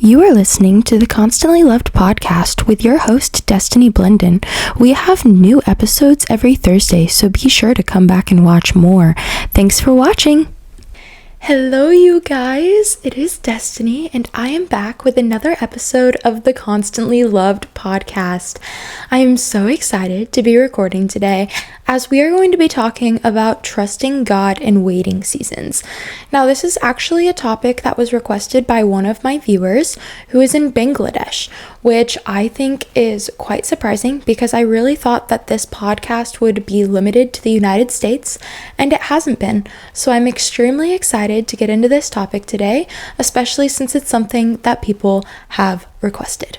You are listening to the Constantly Loved podcast with your host, Destiny Blendon. We have new episodes every Thursday, so be sure to come back and watch more. Thanks for watching. Hello, you guys. It is Destiny, and I am back with another episode of the Constantly Loved podcast. I am so excited to be recording today, as we are going to be talking about trusting God in waiting seasons. Now, this is actually a topic that was requested by one of my viewers who is in Bangladesh, which I think is quite surprising because I really thought that this podcast would be limited to the United States, and it hasn't been. So I'm extremely excited to get into this topic today, especially since it's something that people have requested.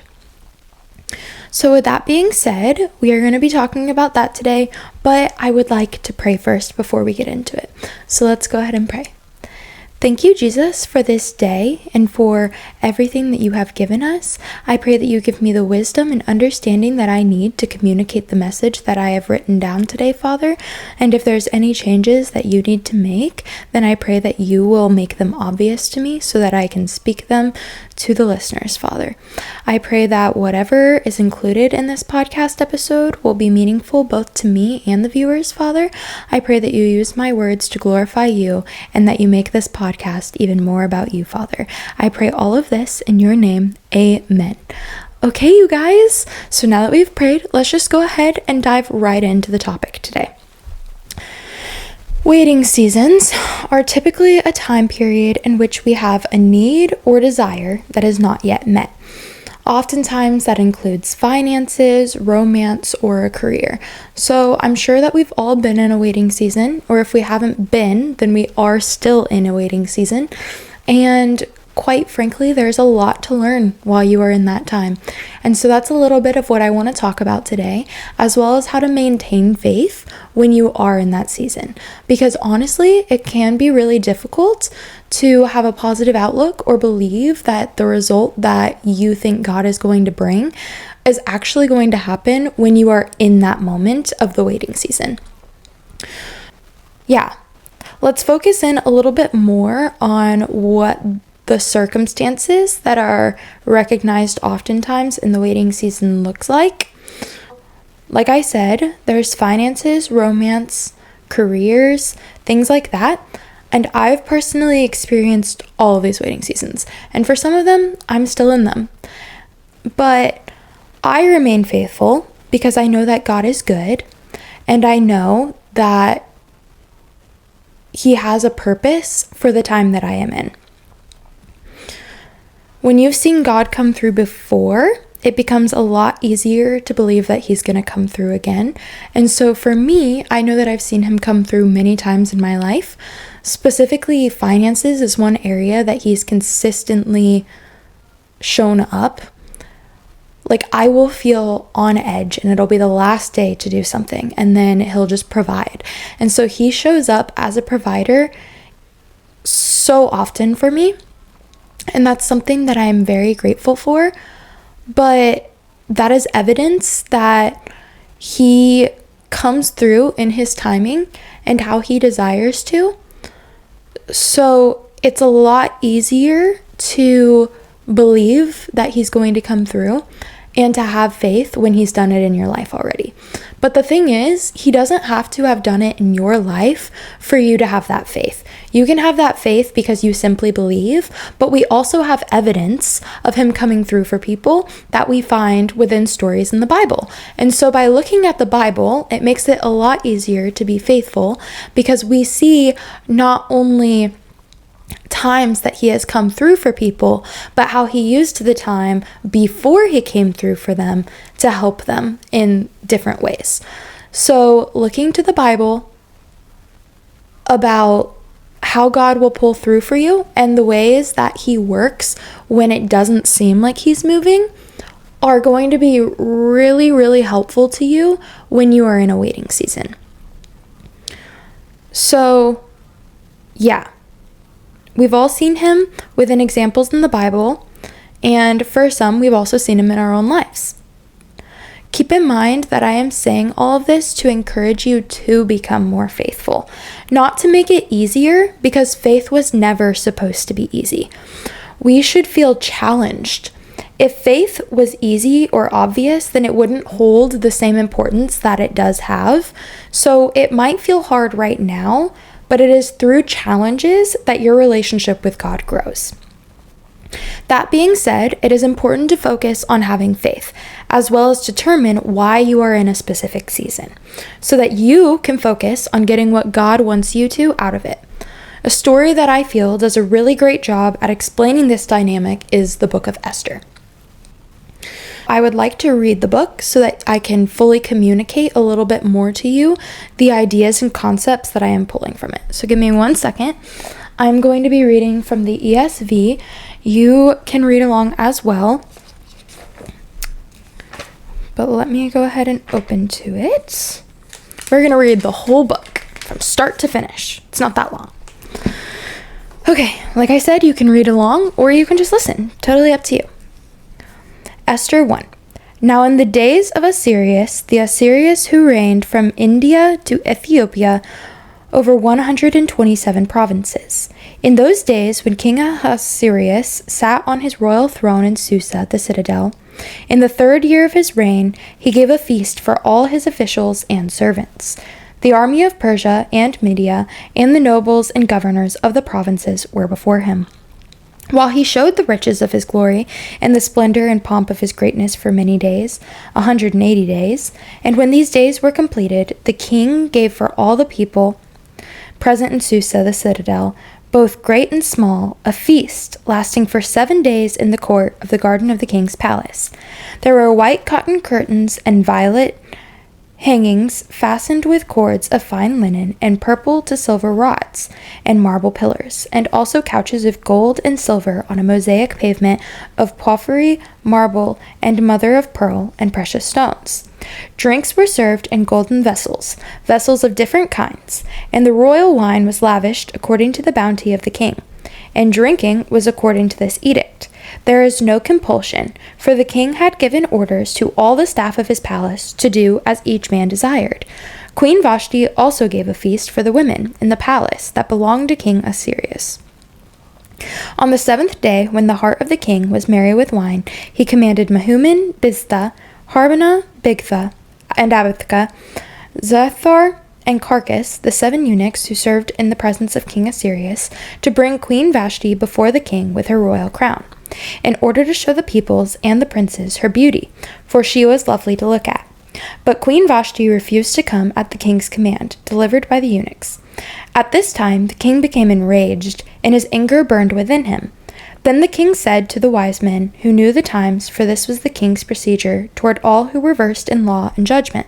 So with that being said, we are going to be talking about that today, but I would like to pray first before we get into it. So let's go ahead and pray. Thank you, Jesus, for this day and for everything that you have given us. I pray that you give me the wisdom and understanding that I need to communicate the message that I have written down today, Father. And if there's any changes that you need to make, then I pray that you will make them obvious to me so that I can speak them to the listeners, Father. I pray that whatever is included in this podcast episode will be meaningful both to me and the viewers, Father. I pray that you use my words to glorify you and that you make this podcast even more about you, Father. I pray all of this in your name. Amen. Okay, you guys. So now that we've prayed, let's just go ahead and dive right into the topic today. Waiting seasons are typically a time period in which we have a need or desire that is not yet met. Oftentimes that includes finances, romance, or a career. So I'm sure that we've all been in a waiting season, or if we haven't been, then we are still in a waiting season. And quite frankly, there's a lot to learn while you are in that time. And so that's a little bit of what I want to talk about today, as well as how to maintain faith when you are in that season. Because honestly, it can be really difficult to have a positive outlook or believe that the result that you think God is going to bring is actually going to happen when you are in that moment of the waiting season. Yeah, let's focus in a little bit more on what the circumstances that are recognized oftentimes in the waiting season looks like. Like I said, there's finances, romance, careers, things like that. And I've personally experienced all of these waiting seasons. And for some of them, I'm still in them. But I remain faithful because I know that God is good. And I know that He has a purpose for the time that I am in. When you've seen God come through before, it becomes a lot easier to believe that He's going to come through again. And so for me, I know that I've seen Him come through many times in my life. Specifically, finances is one area that He's consistently shown up. Like, I will feel on edge and it'll be the last day to do something, and then He'll just provide. And so He shows up as a provider so often for me. And that's something that I'm very grateful for. But that is evidence that He comes through in His timing and how He desires to. So it's a lot easier to believe that He's going to come through and to have faith when He's done it in your life already. But the thing is, He doesn't have to have done it in your life for you to have that faith. You can have that faith because you simply believe, but we also have evidence of Him coming through for people that we find within stories in the Bible. And so by looking at the Bible, it makes it a lot easier to be faithful because we see not only times that He has come through for people, but how He used the time before He came through for them to help them in different ways. So looking to the Bible about how God will pull through for you and the ways that He works when it doesn't seem like He's moving are going to be really, really helpful to you when you are in a waiting season. So, yeah. We've all seen Him within examples in the Bible, and for some, we've also seen Him in our own lives. Keep in mind that I am saying all of this to encourage you to become more faithful, not to make it easier, because faith was never supposed to be easy. we should feel challenged. If faith was easy or obvious, then it wouldn't hold the same importance that it does have. So it might feel hard right now, but it is through challenges that your relationship with God grows. That being said, it is important to focus on having faith, as well as determine why you are in a specific season, so that you can focus on getting what God wants you to out of it. A story that I feel does a really great job at explaining this dynamic is the book of Esther. I would like to read the book so that I can fully communicate a little bit more to you the ideas and concepts that I am pulling from it. So give me 1 second. I'm going to be reading from the ESV. You can read along as well. But let me go ahead and open to it. We're going to read the whole book from start to finish. It's not that long. Okay, like I said, you can read along or you can just listen. Totally up to you. Esther 1. Now in the days of Assyrius, the Assyrians who reigned from India to Ethiopia over 127 provinces. In those days, when King Ahasuerus sat on his royal throne in Susa, the citadel, in the 3rd year of his reign, he gave a feast for all his officials and servants. The army of Persia and Media and the nobles and governors of the provinces were before him. While he showed the riches of his glory and the splendor and pomp of his greatness for many days, 180 days, and when these days were completed, the king gave for all the people present in Susa, the citadel, both great and small, a feast lasting for 7 days in the court of the garden of the king's palace. There were white cotton curtains and violet hangings fastened with cords of fine linen and purple to silver rods and marble pillars, and also couches of gold and silver on a mosaic pavement of porphyry, marble, and mother of pearl and precious stones. Drinks were served in golden vessels, vessels of different kinds, and the royal wine was lavished according to the bounty of the king, and drinking was according to this edict. There is no compulsion, for the king had given orders to all the staff of his palace to do as each man desired. Queen Vashti also gave a feast for the women in the palace that belonged to King Ahasuerus. On the 7th day, when the heart of the king was merry with wine, he commanded Mehuman, Biztha, Harbona, Bigtha, and Abithka, Zethar, and Carcass, the 7 eunuchs who served in the presence of King Ahasuerus, to bring Queen Vashti before the king with her royal crown, in order to show the peoples and the princes her beauty, for she was lovely to look at. But Queen Vashti refused to come at the king's command, delivered by the eunuchs. At this time the king became enraged, and his anger burned within him. Then the king said to the wise men who knew the times, for this was the king's procedure toward all who were versed in law and judgment,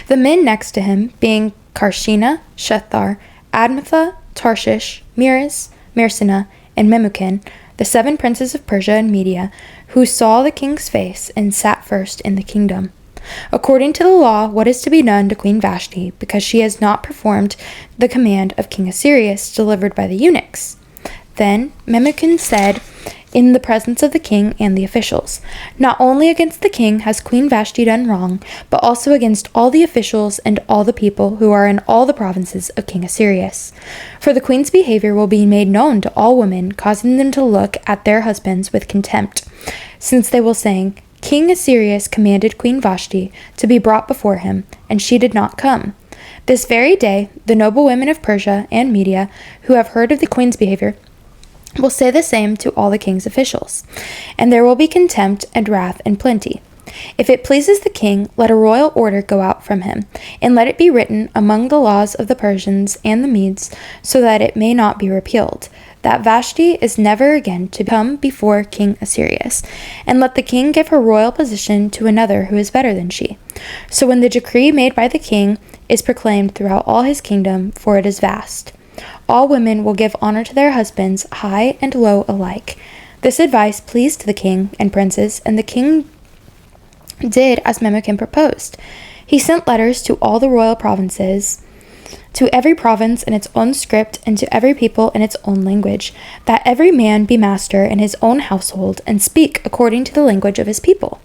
the men next to him being Karshena, Shethar, Admatha, Tarshish, Meres, Mersina, and Memucan, the 7 princes of Persia and Media, who saw the king's face and sat first in the kingdom. According to the law, what is to be done to Queen Vashti, because she has not performed the command of King Ahasuerus delivered by the eunuchs? Then Memucan said, in the presence of the king and the officials, not only against the king has Queen Vashti done wrong, but also against all the officials and all the people who are in all the provinces of King Ahasuerus. For the queen's behavior will be made known to all women, causing them to look at their husbands with contempt, since they will say, King Ahasuerus commanded Queen Vashti to be brought before him, and she did not come. This very day, the noble women of Persia and Media, who have heard of the queen's behavior, will say the same to all the king's officials, and there will be contempt and wrath in plenty. If it pleases the king, let a royal order go out from him, and let it be written among the laws of the Persians and the Medes, so that it may not be repealed, that Vashti is never again to come before King Ahasuerus, and let the king give her royal position to another who is better than she. So when the decree made by the king is proclaimed throughout all his kingdom, for it is vast, all women will give honor to their husbands, high and low alike. This advice pleased the king and princes, and the king did as Memucan proposed. He sent letters to all the royal provinces, to every province in its own script, and to every people in its own language, that every man be master in his own household, and speak according to the language of his people.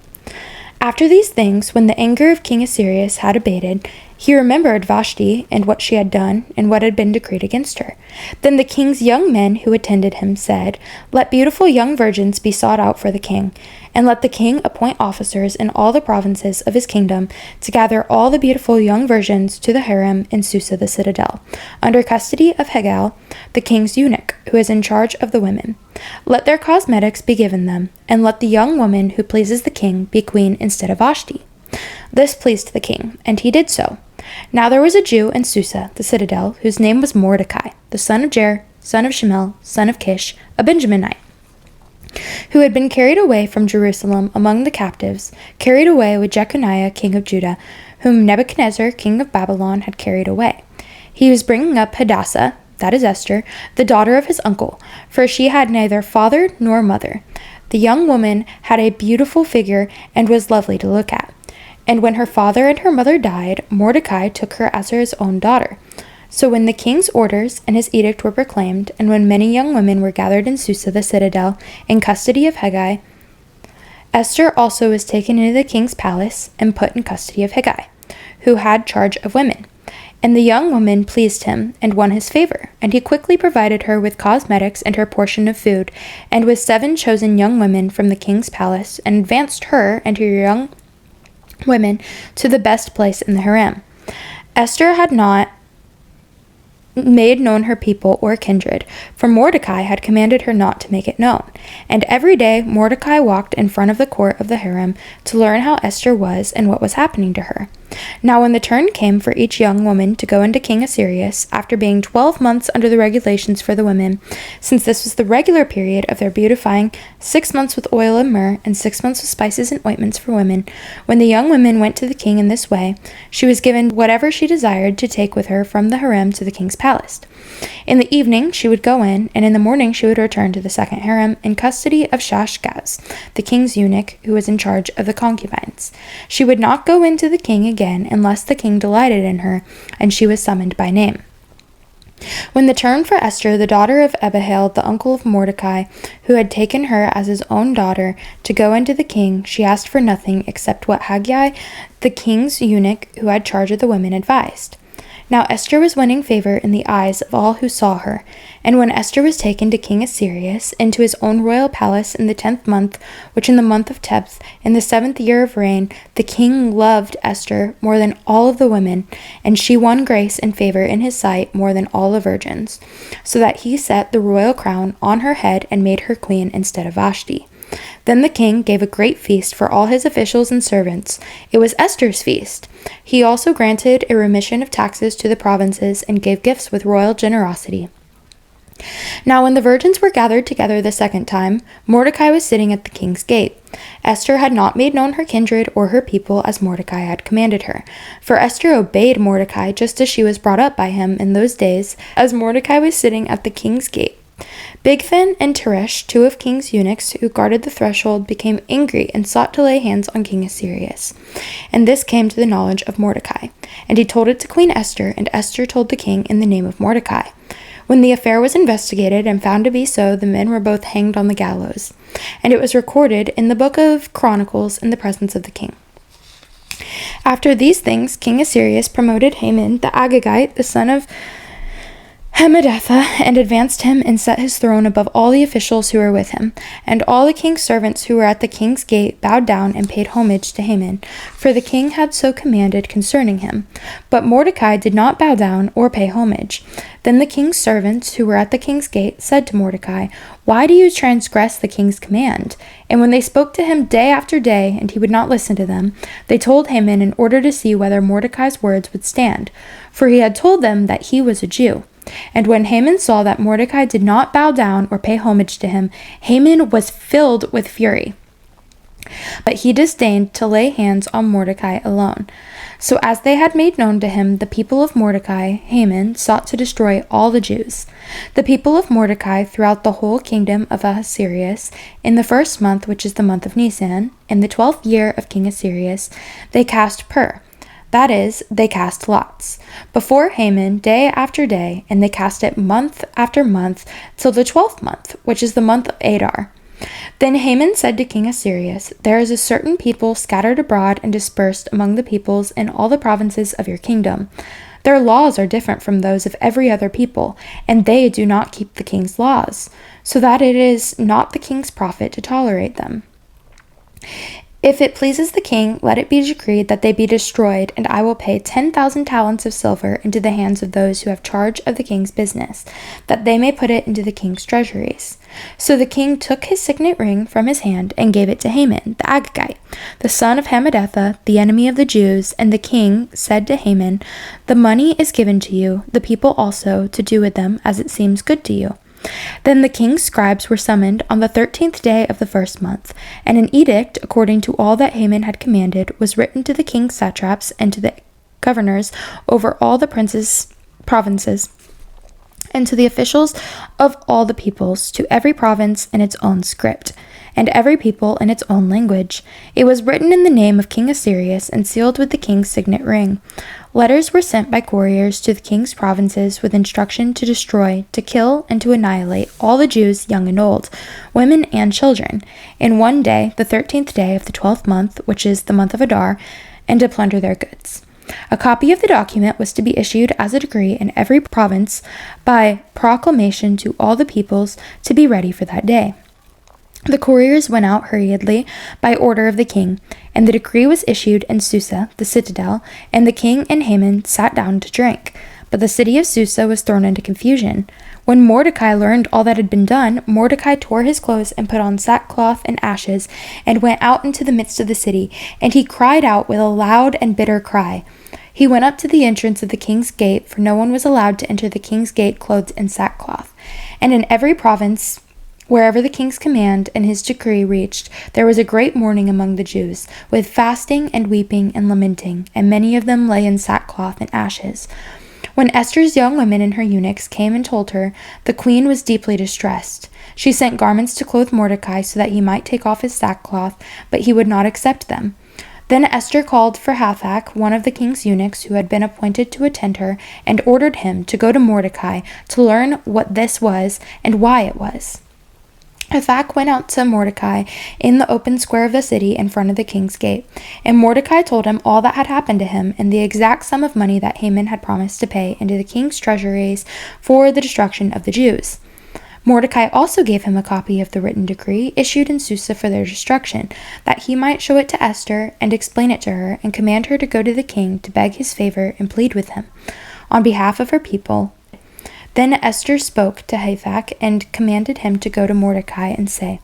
After these things, when the anger of King Ahasuerus had abated, He remembered Vashti and what she had done and what had been decreed against her. Then the king's young men who attended him said, "Let beautiful young virgins be sought out for the king, and let the king appoint officers in all the provinces of his kingdom to gather all the beautiful young virgins to the harem in Susa the citadel, under custody of Hegai, the king's eunuch, who is in charge of the women. Let their cosmetics be given them, and let the young woman who pleases the king be queen instead of Vashti." This pleased the king, and he did so. Now there was a Jew in Susa, the citadel, whose name was Mordecai, the son of Jair, son of Shemel, son of Kish, a Benjaminite, who had been carried away from Jerusalem among the captives, carried away with Jeconiah king of Judah, whom Nebuchadnezzar king of Babylon had carried away. He was bringing up Hadassah, that is Esther, the daughter of his uncle, for she had neither father nor mother. The young woman had a beautiful figure and was lovely to look at. And when her father and her mother died, Mordecai took her as his own daughter. So when the king's orders and his edict were proclaimed, and when many young women were gathered in Susa the citadel, in custody of Hegai, Esther also was taken into the king's palace and put in custody of Hegai, who had charge of women. And the young woman pleased him and won his favor, and he quickly provided her with cosmetics and her portion of food, and with 7 chosen young women from the king's palace, and advanced her and her young women to the best place in the harem. Esther had not made known her people or kindred, for Mordecai had commanded her not to make it known. And every day Mordecai walked in front of the court of the harem to learn how Esther was and what was happening to her. Now when the turn came for each young woman to go into King Ahasuerus, after being 12 months under the regulations for the women, since this was the regular period of their beautifying, 6 months with oil and myrrh, and 6 months with spices and ointments for women, when the young woman went to the king in this way, she was given whatever she desired to take with her from the harem to the king's palace. In the evening she would go in, and in the morning she would return to the second harem in custody of Shashgaz, the king's eunuch, who was in charge of the concubines. She would not go in to the king again unless the king delighted in her, and she was summoned by name. When the turn for Esther, the daughter of Abihail, the uncle of Mordecai, who had taken her as his own daughter, to go into the king, she asked for nothing except what Hegai, the king's eunuch, who had charge of the women, advised. Now Esther was winning favor in the eyes of all who saw her. And when Esther was taken to King Ahasuerus into his own royal palace in the 10th month, which in the month of Tebeth, in the 7th year of reign, the king loved Esther more than all of the women, and she won grace and favor in his sight more than all the virgins, so that he set the royal crown on her head and made her queen instead of Vashti. Then the king gave a great feast for all his officials and servants. It was Esther's feast. He also granted a remission of taxes to the provinces and gave gifts with royal generosity. Now when the virgins were gathered together the second time, Mordecai was sitting at the king's gate. Esther had not made known her kindred or her people as Mordecai had commanded her. For Esther obeyed Mordecai just as she was brought up by him in those days, as Mordecai was sitting at the king's gate. Bigthan and Teresh, 2 of king's eunuchs who guarded the threshold, became angry and sought to lay hands on King Ahasuerus. And this came to the knowledge of Mordecai. And he told it to Queen Esther, and Esther told the king in the name of Mordecai. When the affair was investigated and found to be so, the men were both hanged on the gallows. And it was recorded in the book of Chronicles in the presence of the king. After these things, King Ahasuerus promoted Haman the Agagite, the son of Hammedatha, and advanced him and set his throne above all the officials who were with him. And all the king's servants who were at the king's gate bowed down and paid homage to Haman, for the king had so commanded concerning him. But Mordecai did not bow down or pay homage. Then the king's servants who were at the king's gate said to Mordecai, "Why do you transgress the king's command?" And when they spoke to him day after day, and he would not listen to them, they told Haman in order to see whether Mordecai's words would stand, for he had told them that he was a Jew. And when Haman saw that Mordecai did not bow down or pay homage to him, Haman was filled with fury. But he disdained to lay hands on Mordecai alone. So as they had made known to him the people of Mordecai, Haman sought to destroy all the Jews. The people of Mordecai throughout the whole kingdom of Ahasuerus, in the 1st month, which is the month of Nisan, in the 12th year of King Ahasuerus, they cast pur. That is, they cast lots, before Haman day after day, and they cast it month after month, till the 12th month, which is the month of Adar. Then Haman said to King Ahasuerus, "There is a certain people scattered abroad and dispersed among the peoples in all the provinces of your kingdom. Their laws are different from those of every other people, and they do not keep the king's laws, so that it is not the king's profit to tolerate them. If it pleases the king, let it be decreed that they be destroyed, and I will pay 10,000 talents of silver into the hands of those who have charge of the king's business, that they may put it into the king's treasuries." So the king took his signet ring from his hand and gave it to Haman, the Agagite, the son of Hammedatha, the enemy of the Jews. And the king said to Haman, "The money is given to you, the people also, to do with them as it seems good to you." Then the king's scribes were summoned on the 13th day of the first month, and an edict, according to all that Haman had commanded, was written to the king's satraps and to the governors over all the provinces, and to the officials of all the peoples, to every province in its own script, and every people in its own language. It was written in the name of King Ahasuerus and sealed with the king's signet ring. Letters were sent by couriers to the king's provinces with instruction to destroy, to kill, and to annihilate all the Jews, young and old, women and children, in one day, the 13th day of the 12th month, which is the month of Adar, and to plunder their goods. A copy of the document was to be issued as a decree in every province by proclamation to all the peoples to be ready for that day. The couriers went out hurriedly by order of the king, and the decree was issued in Susa, the citadel, and the king and Haman sat down to drink. But the city of Susa was thrown into confusion. When Mordecai learned all that had been done, Mordecai tore his clothes and put on sackcloth and ashes, and went out into the midst of the city, and he cried out with a loud and bitter cry. He went up to the entrance of the king's gate, for no one was allowed to enter the king's gate clothed in sackcloth. And in every province, wherever the king's command and his decree reached, there was a great mourning among the Jews, with fasting and weeping and lamenting, and many of them lay in sackcloth and ashes. When Esther's young women and her eunuchs came and told her, the queen was deeply distressed. She sent garments to clothe Mordecai so that he might take off his sackcloth, but he would not accept them. Then Esther called for Hathach, one of the king's eunuchs who had been appointed to attend her, and ordered him to go to Mordecai to learn what this was and why it was. Hathach went out to Mordecai in the open square of the city in front of the king's gate, and Mordecai told him all that had happened to him and the exact sum of money that Haman had promised to pay into the king's treasuries for the destruction of the Jews. Mordecai also gave him a copy of the written decree issued in Susa for their destruction, that he might show it to Esther and explain it to her, and command her to go to the king to beg his favor and plead with him on behalf of her people. Then Esther spoke to Hathach and commanded him to go to Mordecai and say,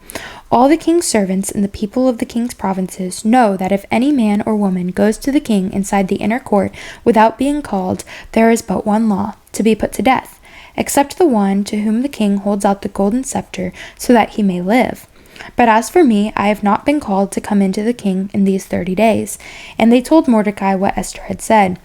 "All the king's servants and the people of the king's provinces know that if any man or woman goes to the king inside the inner court without being called, there is but one law, to be put to death, except the one to whom the king holds out the golden scepter so that he may live. But as for me, I have not been called to come into the king in these 30 days. And they told Mordecai what Esther had said.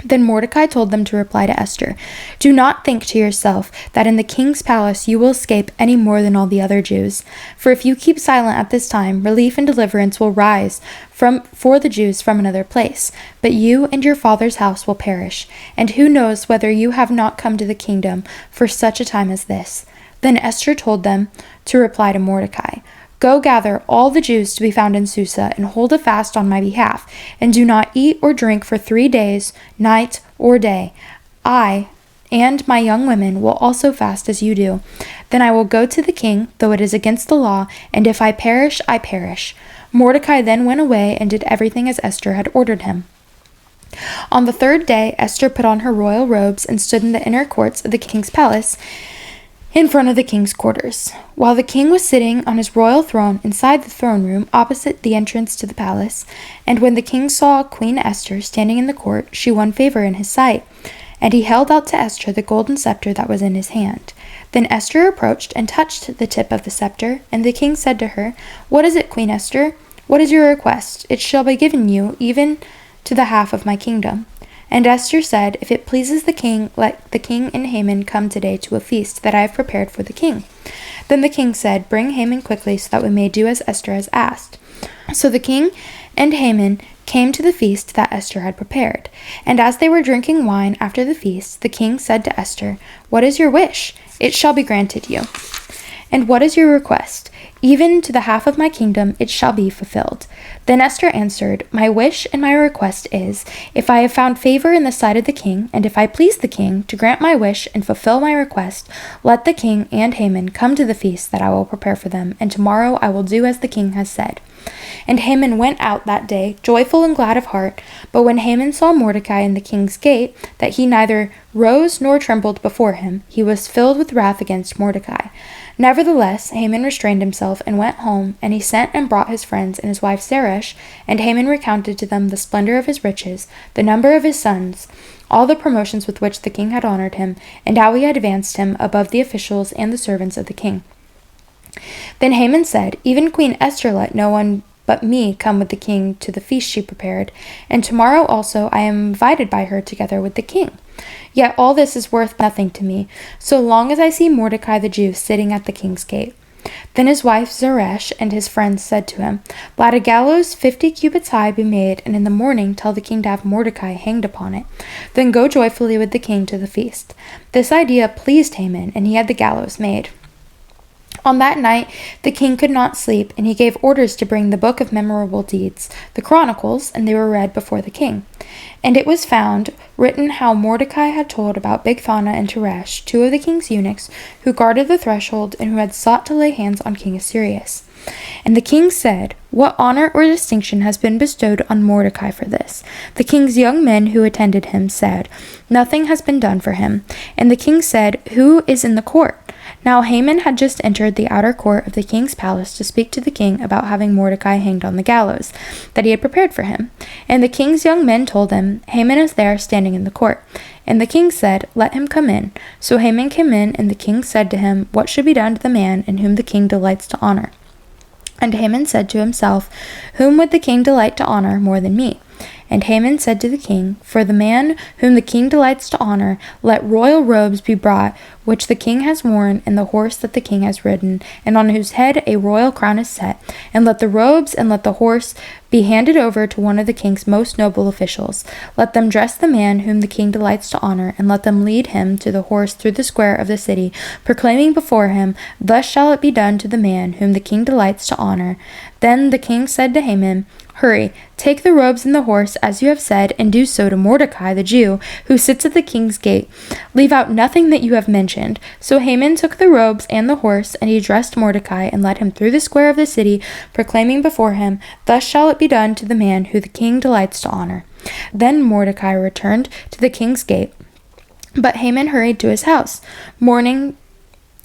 Then Mordecai told them to reply to Esther, "Do not think to yourself that in the king's palace you will escape any more than all the other Jews. For if you keep silent at this time, relief and deliverance will rise for the Jews from another place. But you and your father's house will perish. And who knows whether you have not come to the kingdom for such a time as this?" Then Esther told them to reply to Mordecai, "Go gather all the Jews to be found in Susa, and hold a fast on my behalf, and do not eat or drink for 3 days, night or day. I and my young women will also fast as you do. Then I will go to the king, though it is against the law, and if I perish, I perish." Mordecai then went away and did everything as Esther had ordered him. On the 3rd day, Esther put on her royal robes and stood in the inner courts of the king's palace, in front of the king's quarters, while the king was sitting on his royal throne inside the throne room opposite the entrance to the palace. And when the king saw Queen Esther standing in the court, she won favor in his sight, and he held out to Esther the golden scepter that was in his hand. Then Esther approached and touched the tip of the scepter, and the king said to her, "What is it, Queen Esther? What is your request? It shall be given you, even to the half of my kingdom." And Esther said, "If it pleases the king, let the king and Haman come today to a feast that I have prepared for the king." Then the king said, "Bring Haman quickly so that we may do as Esther has asked." So the king and Haman came to the feast that Esther had prepared. And as they were drinking wine after the feast, the king said to Esther, "What is your wish? It shall be granted you." "And what is your request?" even to the half of my kingdom it shall be fulfilled. Then Esther answered, My wish and my request is, if I have found favor in the sight of the king, and if I please the king to grant my wish and fulfill my request, let the king and Haman come to the feast that I will prepare for them, and tomorrow I will do as the king has said. And Haman went out that day, joyful and glad of heart. But when Haman saw Mordecai in the king's gate, that he neither rose nor trembled before him, he was filled with wrath against Mordecai. Nevertheless, Haman restrained himself and went home, and he sent and brought his friends and his wife Zeresh, and Haman recounted to them the splendor of his riches, the number of his sons, all the promotions with which the king had honored him, and how he had advanced him above the officials and the servants of the king. Then Haman said, Even Queen Esther let no one but me come with the king to the feast she prepared, and tomorrow also I am invited by her together with the king. Yet all this is worth nothing to me, so long as I see Mordecai the Jew sitting at the king's gate. Then his wife Zeresh and his friends said to him, Let a gallows 50 cubits high be made, and in the morning tell the king to have Mordecai hanged upon it. Then go joyfully with the king to the feast. This idea pleased Haman, and he had the gallows made. On that night the king could not sleep, and he gave orders to bring the book of memorable deeds, the Chronicles, and they were read before the king. And it was found written how Mordecai had told about Bigthana and Teresh, two of the king's eunuchs, who guarded the threshold and who had sought to lay hands on King Ahasuerus. And the king said, What honor or distinction has been bestowed on Mordecai for this? The king's young men who attended him said, Nothing has been done for him. And the king said, Who is in the court? Now Haman had just entered the outer court of the king's palace to speak to the king about having Mordecai hanged on the gallows that he had prepared for him. And the king's young men told him, Haman is there standing in the court. And the king said, Let him come in. So Haman came in, and the king said to him, What should be done to the man in whom the king delights to honor? And Haman said to himself, Whom would the king delight to honor more than me? And Haman said to the king, For the man whom the king delights to honor, let royal robes be brought, which the king has worn, and the horse that the king has ridden, and on whose head a royal crown is set. And let the robes and let the horse be handed over to one of the king's most noble officials. Let them dress the man whom the king delights to honor, and let them lead him to the horse through the square of the city, proclaiming before him, Thus shall it be done to the man whom the king delights to honor. Then the king said to Haman, Hurry, take the robes and the horse, as you have said, and do so to Mordecai the Jew, who sits at the king's gate. Leave out nothing that you have mentioned. So Haman took the robes and the horse, and he dressed Mordecai, and led him through the square of the city, proclaiming before him, Thus shall it be done to the man who the king delights to honor. Then Mordecai returned to the king's gate, but Haman hurried to his house, mourning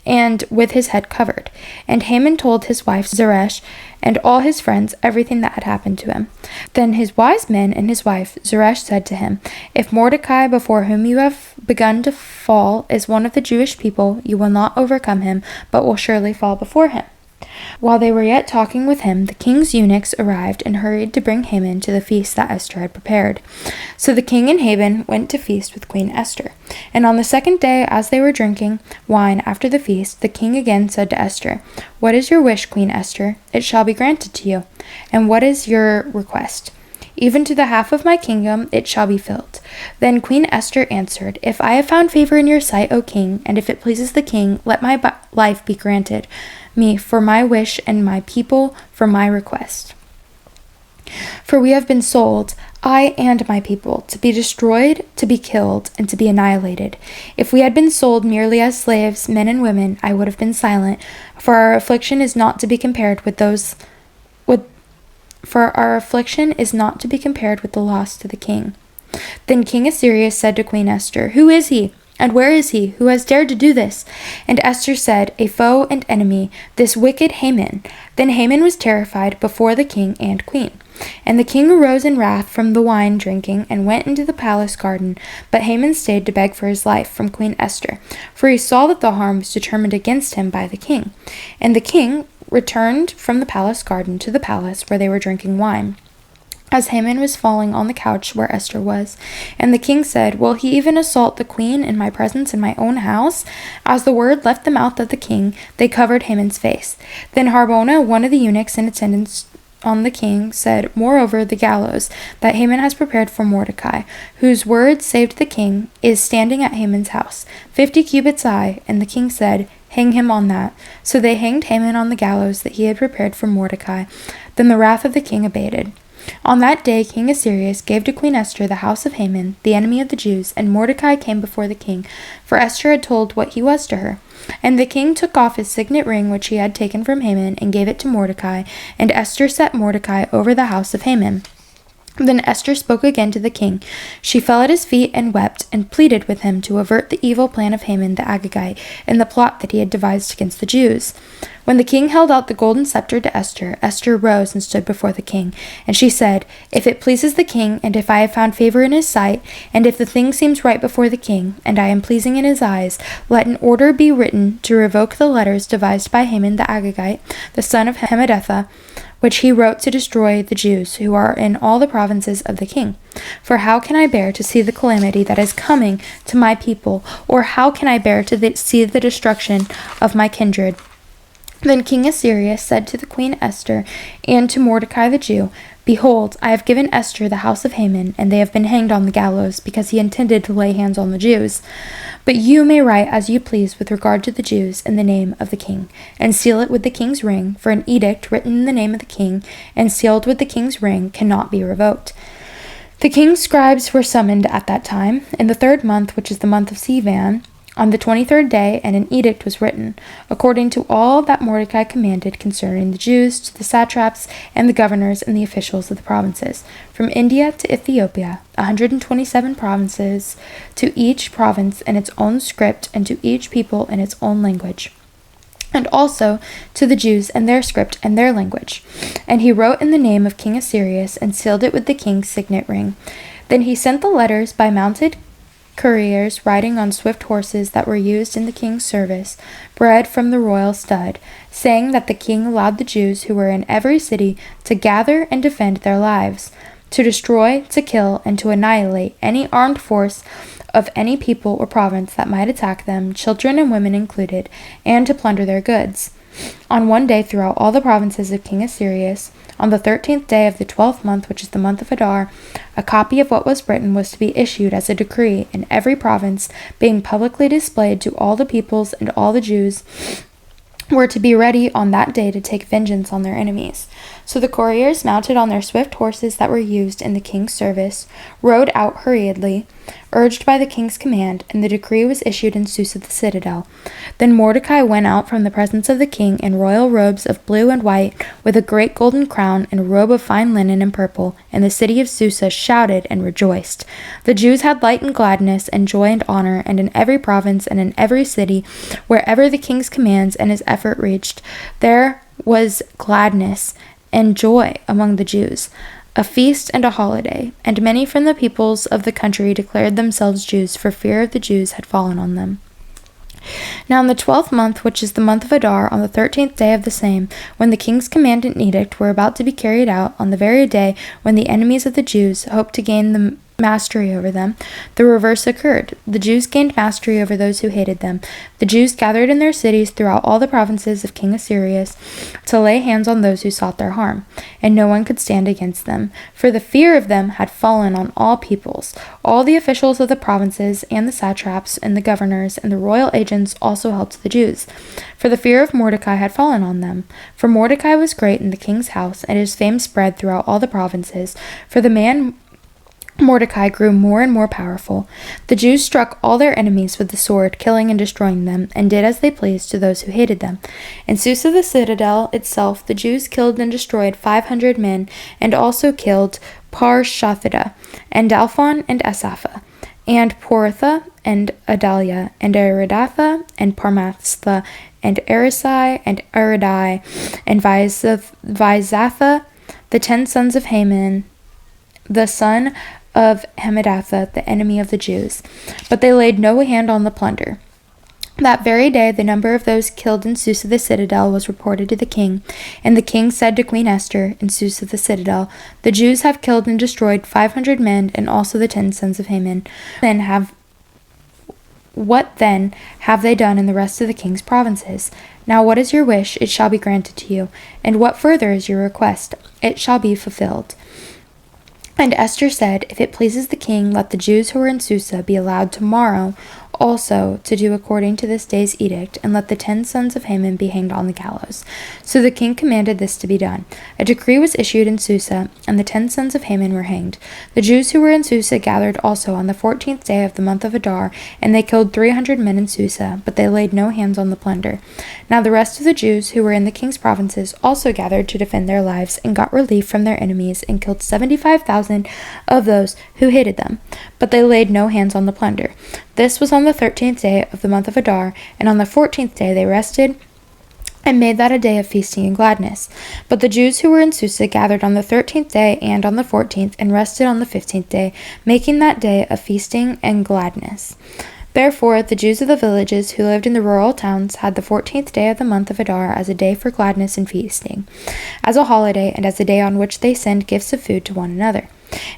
and with his head covered. And Haman told his wife Zeresh and all his friends everything that had happened to him. Then his wise men and his wife Zeresh said to him, If Mordecai, before whom you have begun to fall, is one of the Jewish people, you will not overcome him, but will surely fall before him. While they were yet talking with him, the king's eunuchs arrived and hurried to bring Haman to the feast that Esther had prepared. So the king and Haman went to feast with Queen Esther. And on the second day, as they were drinking wine after the feast, the king again said to Esther, What is your wish, Queen Esther? It shall be granted to you. And what is your request? Even to the half of my kingdom it shall be filled. Then Queen Esther answered, If I have found favor in your sight, O king, and if it pleases the king, let my life be granted me for my wish, and my people for my request. For we have been sold, I and my people, to be destroyed, to be killed, and to be annihilated. If we had been sold merely as slaves, men and women, I would have been silent, for our affliction is not to be compared with the loss to the king. Then King Ahasuerus said to Queen Esther, Who is he? And where is he who has dared to do this? And Esther said, A foe and enemy, this wicked Haman. Then Haman was terrified before the king and queen. And the king arose in wrath from the wine drinking, and went into the palace garden. But Haman stayed to beg for his life from Queen Esther, for he saw that the harm was determined against him by the king. And the king returned from the palace garden to the palace where they were drinking wine, as Haman was falling on the couch where Esther was. And the king said, Will he even assault the queen in my presence in my own house? As the word left the mouth of the king, they covered Haman's face. Then Harbona, one of the eunuchs in attendance on the king said, "Moreover, the gallows that Haman has prepared for Mordecai, whose word saved the king, is standing at Haman's house, 50 cubits high." And the king said, "Hang him on that." So they hanged Haman on the gallows that he had prepared for Mordecai. Then the wrath of the king abated. On that day King Ahasuerus gave to Queen Esther the house of Haman, the enemy of the Jews, and Mordecai came before the king, for Esther had told what he was to her. And the king took off his signet ring which he had taken from Haman, and gave it to Mordecai, and Esther set Mordecai over the house of Haman. Then Esther spoke again to the king. She fell at his feet and wept, and pleaded with him to avert the evil plan of Haman the Agagite, and the plot that he had devised against the Jews. When the king held out the golden scepter to Esther, Esther rose and stood before the king. And she said, "If it pleases the king, and if I have found favor in his sight, and if the thing seems right before the king, and I am pleasing in his eyes, let an order be written to revoke the letters devised by Haman the Agagite, the son of Hammedatha, which he wrote to destroy the Jews who are in all the provinces of the king. For how can I bear to see the calamity that is coming to my people, or how can I bear to see the destruction of my kindred?" Then King Ahasuerus said to the Queen Esther and to Mordecai the Jew, "Behold, I have given Esther the house of Haman, and they have been hanged on the gallows, because he intended to lay hands on the Jews. But you may write as you please with regard to the Jews in the name of the king, and seal it with the king's ring, for an edict written in the name of the king and sealed with the king's ring cannot be revoked." The king's scribes were summoned at that time, in the 3rd month, which is the month of Sivan, on the 23rd day, and an edict was written, according to all that Mordecai commanded concerning the Jews, to the satraps and the governors and the officials of the provinces, from India to Ethiopia, 127 provinces, to each province in its own script, and to each people in its own language, and also to the Jews and their script and their language. And he wrote in the name of King Ahasuerus, and sealed it with the king's signet ring. Then he sent the letters by mounted couriers riding on swift horses that were used in the king's service, bred from the royal stud, saying that the king allowed the Jews who were in every city to gather and defend their lives, to destroy, to kill, and to annihilate any armed force of any people or province that might attack them, children and women included, and to plunder their goods. On one day throughout all the provinces of King Ahasuerus, on the 13th day of the 12th month, which is the month of Adar, a copy of what was written was to be issued as a decree in every province, being publicly displayed to all the peoples, and all the Jews were to be ready on that day to take vengeance on their enemies. So the couriers, mounted on their swift horses that were used in the king's service, rode out hurriedly, urged by the king's command, and the decree was issued in Susa the citadel. Then Mordecai went out from the presence of the king in royal robes of blue and white, with a great golden crown and a robe of fine linen and purple, and the city of Susa shouted and rejoiced. The Jews had light and gladness and joy and honor, and in every province and in every city, wherever the king's commands and his effort reached, there was gladness and joy among the Jews, a feast and a holiday, and many from the peoples of the country declared themselves Jews, for fear of the Jews had fallen on them. Now in the 12th month, which is the month of Adar, on the 13th day of the same, when the king's command and edict were about to be carried out, on the very day when the enemies of the Jews hoped to gain the mastery over them, the reverse occurred. The Jews gained mastery over those who hated them. The Jews gathered in their cities throughout all the provinces of King Ahasuerus to lay hands on those who sought their harm, and no one could stand against them, for the fear of them had fallen on all peoples. All the officials of the provinces, and the satraps, and the governors, and the royal agents also helped the Jews, for the fear of Mordecai had fallen on them. For Mordecai was great in the king's house, and his fame spread throughout all the provinces, for the man Mordecai grew more and more powerful. The Jews struck all their enemies with the sword, killing and destroying them, and did as they pleased to those who hated them. In Susa the citadel itself, the Jews killed and destroyed 500 men, and also killed Parshathida, and Dalphon, and Asapha, and Portha, and Adalia, and Aridatha, and Parmastha, and Arisai, and Aridai, and Vizatha, the 10 sons of Haman, the son of Hammedatha, the enemy of the Jews. But they laid no hand on the plunder. That very day the number of those killed in Susa the citadel was reported to the king, and the king said to Queen Esther in Susa the citadel, "The Jews have killed and destroyed 500 men, and also the 10 sons of Haman. What then have they done in the rest of the king's provinces?" Now what is your wish? It shall be granted to you. And what further is your request? It shall be fulfilled. And Esther said, If it pleases the king, let the Jews who are in Susa be allowed tomorrow also to do according to this day's edict, and let the 10 sons of Haman be hanged on the gallows. So the king commanded this to be done. A decree was issued in Susa, and the 10 sons of Haman were hanged. The Jews who were in Susa gathered also on the 14th day of the month of Adar, and they killed 300 men in Susa, but they laid no hands on the plunder. Now the rest of the Jews who were in the king's provinces also gathered to defend their lives, and got relief from their enemies, and killed 75,000 of those who hated them, but they laid no hands on the plunder. This was on the 13th day of the month of Adar, and on the 14th day they rested and made that a day of feasting and gladness. But the Jews who were in Susa gathered on the 13th day and on the 14th, and rested on the 15th day, making that day of feasting and gladness. Therefore the Jews of the villages who lived in the rural towns had the 14th day of the month of Adar as a day for gladness and feasting, as a holiday, and as a day on which they sent gifts of food to one another.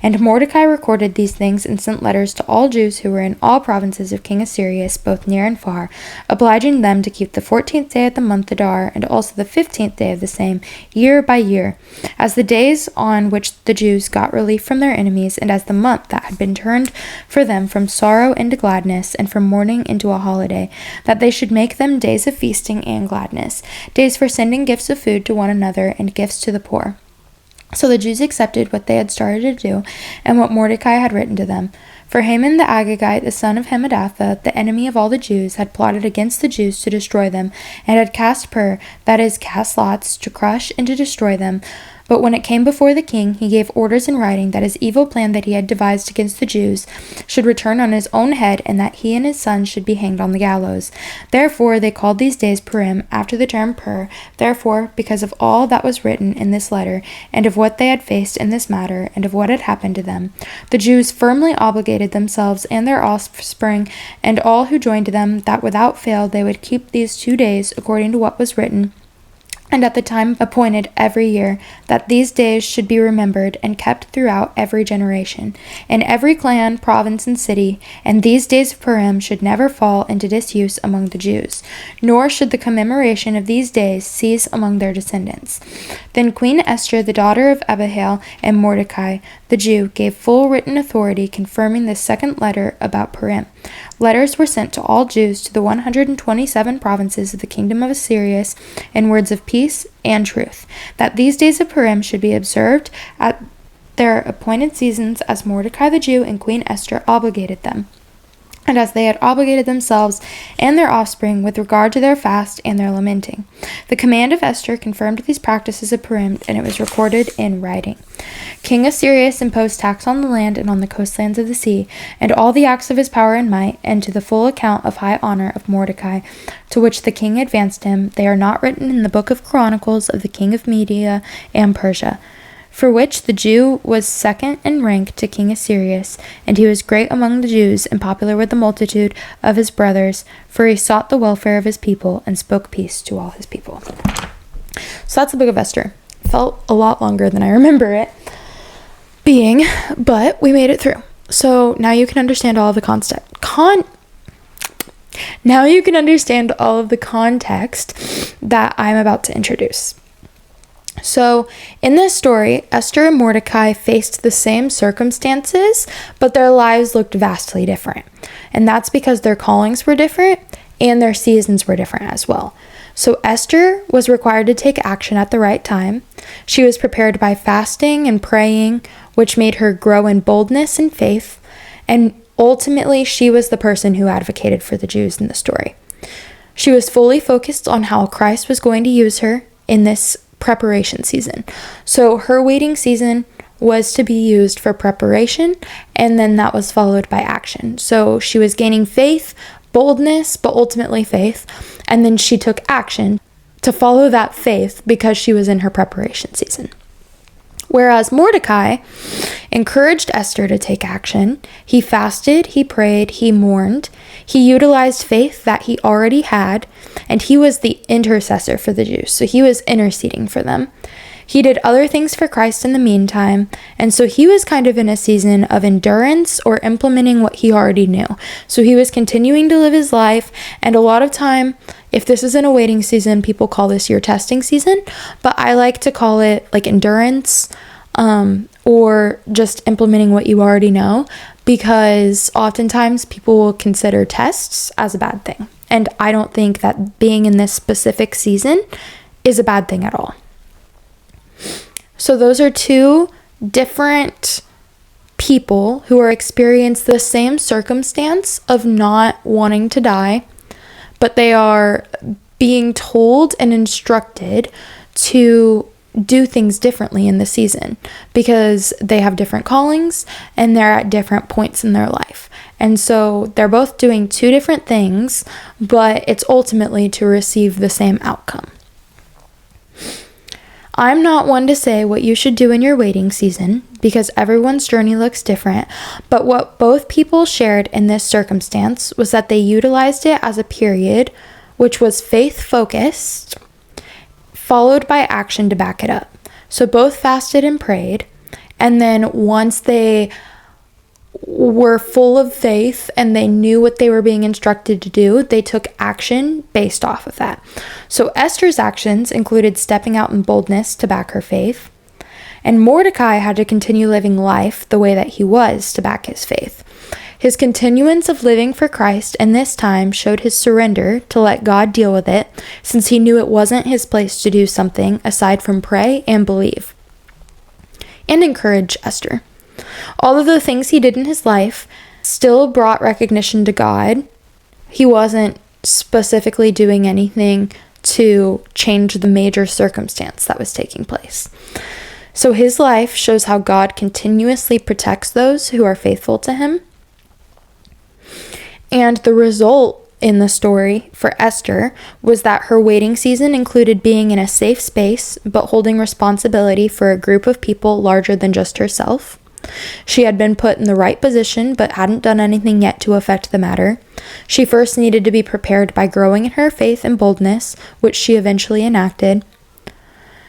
And Mordecai recorded these things and sent letters to all Jews who were in all provinces of King Assyrius, both near and far, obliging them to keep the 14th day of the month Adar, and also the 15th day of the same, year by year, as the days on which the Jews got relief from their enemies, and as the month that had been turned for them from sorrow into gladness, and from mourning into a holiday, that they should make them days of feasting and gladness, days for sending gifts of food to one another, and gifts to the poor. So the Jews accepted what they had started to do, and what Mordecai had written to them. For Haman the Agagite, the son of Hammedatha, the enemy of all the Jews, had plotted against the Jews to destroy them, and had cast that is, cast lots, to crush and to destroy them. But when it came before the king, he gave orders in writing that his evil plan that he had devised against the Jews should return on his own head, and that he and his sons should be hanged on the gallows. Therefore they called these days Purim, after the term Pur. Therefore, because of all that was written in this letter, and of what they had faced in this matter, and of what had happened to them, the Jews firmly obligated themselves and their offspring, and all who joined them, that without fail they would keep these 2 days, according to what was written, and at the time appointed every year, that these days should be remembered and kept throughout every generation, in every clan, province, and city, and these days of Purim should never fall into disuse among the Jews, nor should the commemoration of these days cease among their descendants. Then Queen Esther, the daughter of Abihail, and Mordecai, the Jew, gave full written authority confirming this second letter about Purim. Letters were sent to all Jews to the 127 provinces of the kingdom of Assyria in words of peace and truth, that these days of Purim should be observed at their appointed seasons as Mordecai the Jew and Queen Esther obligated them, and as they had obligated themselves and their offspring with regard to their fast and their lamenting. The command of Esther confirmed these practices of Purim, and it was recorded in writing. King Assyrius imposed tax on the land and on the coastlands of the sea, and all the acts of his power and might, and to the full account of high honor of Mordecai, to which the king advanced him, they are not written in the book of Chronicles of the king of Media and Persia, for which the Jew was second in rank to King Assyrius, and he was great among the Jews and popular with the multitude of his brothers, for he sought the welfare of his people and spoke peace to all his people. So that's the book of Esther. It felt a lot longer than I remember it being, but we made it through. So now you can understand all of the context that I'm about to introduce. So, in this story, Esther and Mordecai faced the same circumstances, but their lives looked vastly different. And that's because their callings were different and their seasons were different as well. So, Esther was required to take action at the right time. She was prepared by fasting and praying, which made her grow in boldness and faith. And ultimately, she was the person who advocated for the Jews in the story. She was fully focused on how Christ was going to use her in this preparation season. So her waiting season was to be used for preparation, and then that was followed by action. So she was gaining faith, boldness, but ultimately faith, and then she took action to follow that faith because she was in her preparation season. Whereas Mordecai encouraged Esther to take action. He fasted, he prayed, he mourned. He utilized faith that he already had, and he was the intercessor for the Jews. So he was interceding for them. He did other things for Christ in the meantime, and so he was kind of in a season of endurance or implementing what he already knew. So he was continuing to live his life, and a lot of time, if this is in a waiting season, people call this your testing season, but I like to call it like endurance, or just implementing what you already know, because oftentimes people will consider tests as a bad thing. And I don't think that being in this specific season is a bad thing at all. So those are two different people who are experiencing the same circumstance of not wanting to die, but they are being told and instructed to do things differently in the season because they have different callings and they're at different points in their life. And so they're both doing two different things, but it's ultimately to receive the same outcome. I'm not one to say what you should do in your waiting season because everyone's journey looks different, but what both people shared in this circumstance was that they utilized it as a period which was faith-focused, followed by action to back it up. So both fasted and prayed, and then once they were full of faith and they knew what they were being instructed to do, they took action based off of that. So Esther's actions included stepping out in boldness to back her faith, and Mordecai had to continue living life the way that he was to back his faith. His continuance of living for Christ in this time showed his surrender to let God deal with it, since he knew it wasn't his place to do something aside from pray and believe. And encourage Esther. All of the things he did in his life still brought recognition to God. He wasn't specifically doing anything to change the major circumstance that was taking place. So his life shows how God continuously protects those who are faithful to him. And the result in the story for Esther was that her waiting season included being in a safe space, but holding responsibility for a group of people larger than just herself. She had been put in the right position, but hadn't done anything yet to affect the matter. She first needed to be prepared by growing in her faith and boldness, which she eventually enacted.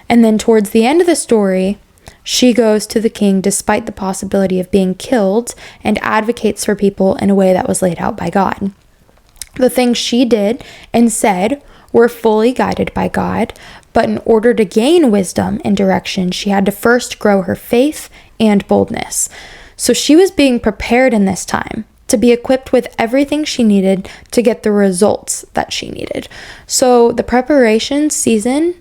And then towards the end of the story, she goes to the king despite the possibility of being killed and advocates for people in a way that was laid out by God. The things she did and said were fully guided by God, but in order to gain wisdom and direction, she had to first grow her faith and boldness. So she was being prepared in this time to be equipped with everything she needed to get the results that she needed. So the preparation season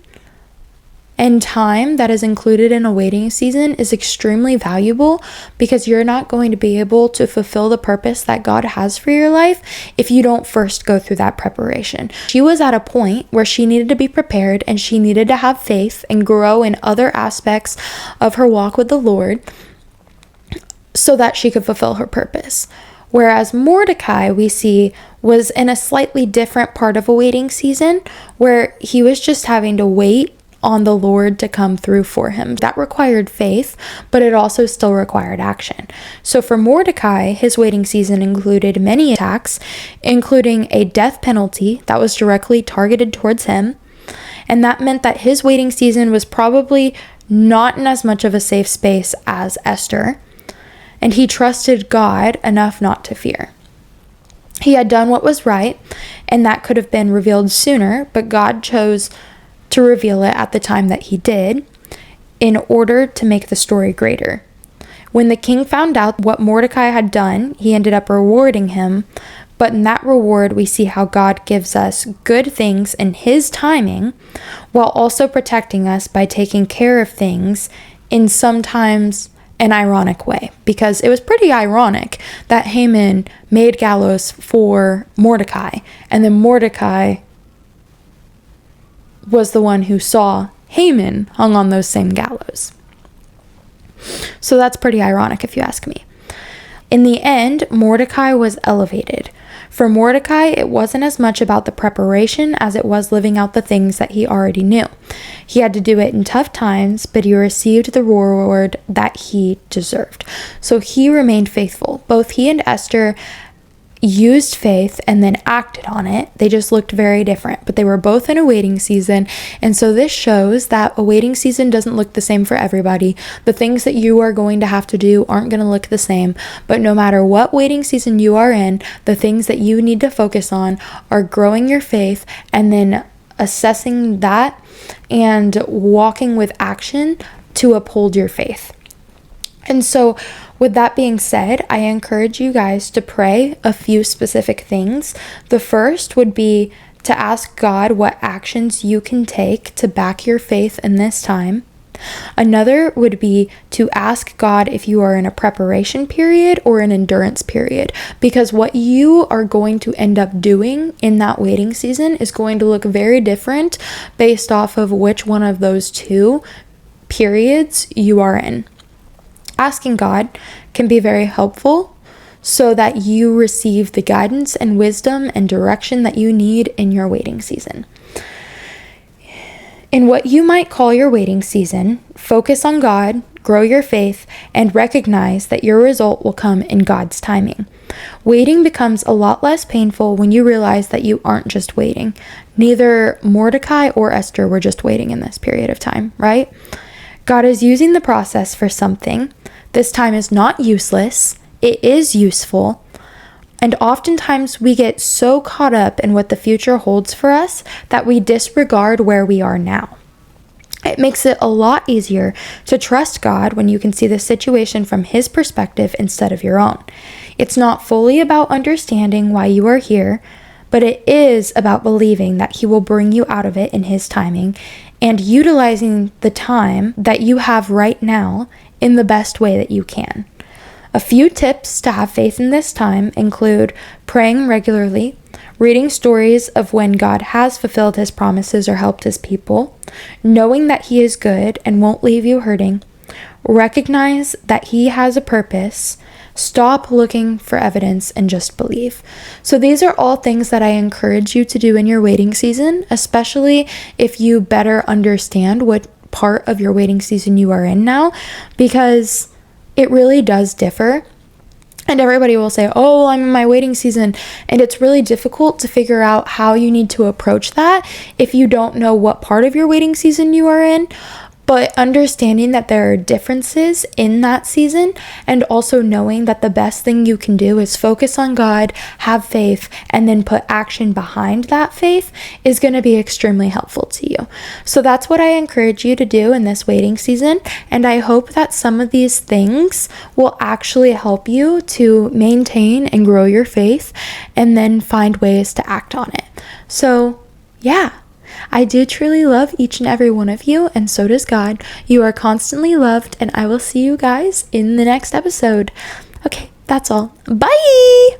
and time that is included in a waiting season is extremely valuable, because you're not going to be able to fulfill the purpose that God has for your life if you don't first go through that preparation. She was at a point where she needed to be prepared and she needed to have faith and grow in other aspects of her walk with the Lord so that she could fulfill her purpose. Whereas Mordecai, we see, was in a slightly different part of a waiting season where he was just having to wait on the Lord to come through for him. That required faith, but it also still required action. So for Mordecai, his waiting season included many attacks, including a death penalty that was directly targeted towards him. And that meant that his waiting season was probably not in as much of a safe space as Esther. And he trusted God enough not to fear. He had done what was right, and that could have been revealed sooner, but God chose to reveal it at the time that he did in order to make the story greater. When the king found out what Mordecai had done, he ended up rewarding him, but in that reward we see how God gives us good things in his timing while also protecting us by taking care of things in sometimes an ironic way, because it was pretty ironic that Haman made gallows for Mordecai, and then Mordecai was the one who saw Haman hung on those same gallows. So that's pretty ironic if you ask me. In the end, Mordecai was elevated. For Mordecai, it wasn't as much about the preparation as it was living out the things that he already knew. He had to do it in tough times, but he received the reward that he deserved. So he remained faithful. Both he and Esther used faith and then acted on it. They just looked very different, but they were both in a waiting season. And so this shows that a waiting season doesn't look the same for everybody. The things that you are going to have to do aren't going to look the same, but no matter what waiting season you are in, the things that you need to focus on are growing your faith and then assessing that and walking with action to uphold your faith. And so with that being said, I encourage you guys to pray a few specific things. The first would be to ask God what actions you can take to back your faith in this time. Another would be to ask God if you are in a preparation period or an endurance period, because what you are going to end up doing in that waiting season is going to look very different based off of which one of those two periods you are in. Asking God can be very helpful so that you receive the guidance and wisdom and direction that you need in your waiting season. In what you might call your waiting season, focus on God, grow your faith, and recognize that your result will come in God's timing. Waiting becomes a lot less painful when you realize that you aren't just waiting. Neither Mordecai or Esther were just waiting in this period of time, right? God is using the process for something. This time is not useless. It is useful. And oftentimes we get so caught up in what the future holds for us that we disregard where we are now. It makes it a lot easier to trust God when you can see the situation from His perspective instead of your own. It's not fully about understanding why you are here, but it is about believing that He will bring you out of it in His timing and utilizing the time that you have right now in the best way that you can. A few tips to have faith in this time include praying regularly, reading stories of when God has fulfilled His promises or helped His people, knowing that He is good and won't leave you hurting, recognize that He has a purpose, stop looking for evidence, and just believe. So these are all things that I encourage you to do in your waiting season, especially if you better understand what part of your waiting season you are in now, because it really does differ. And everybody will say, oh, I'm in my waiting season. And it's really difficult to figure out how you need to approach that if you don't know what part of your waiting season you are in. But understanding that there are differences in that season, and also knowing that the best thing you can do is focus on God, have faith, and then put action behind that faith is going to be extremely helpful to you. So that's what I encourage you to do in this waiting season. And I hope that some of these things will actually help you to maintain and grow your faith and then find ways to act on it. So yeah. I do truly love each and every one of you, and so does God. You are constantly loved, and I will see you guys in the next episode. Okay, that's all. Bye!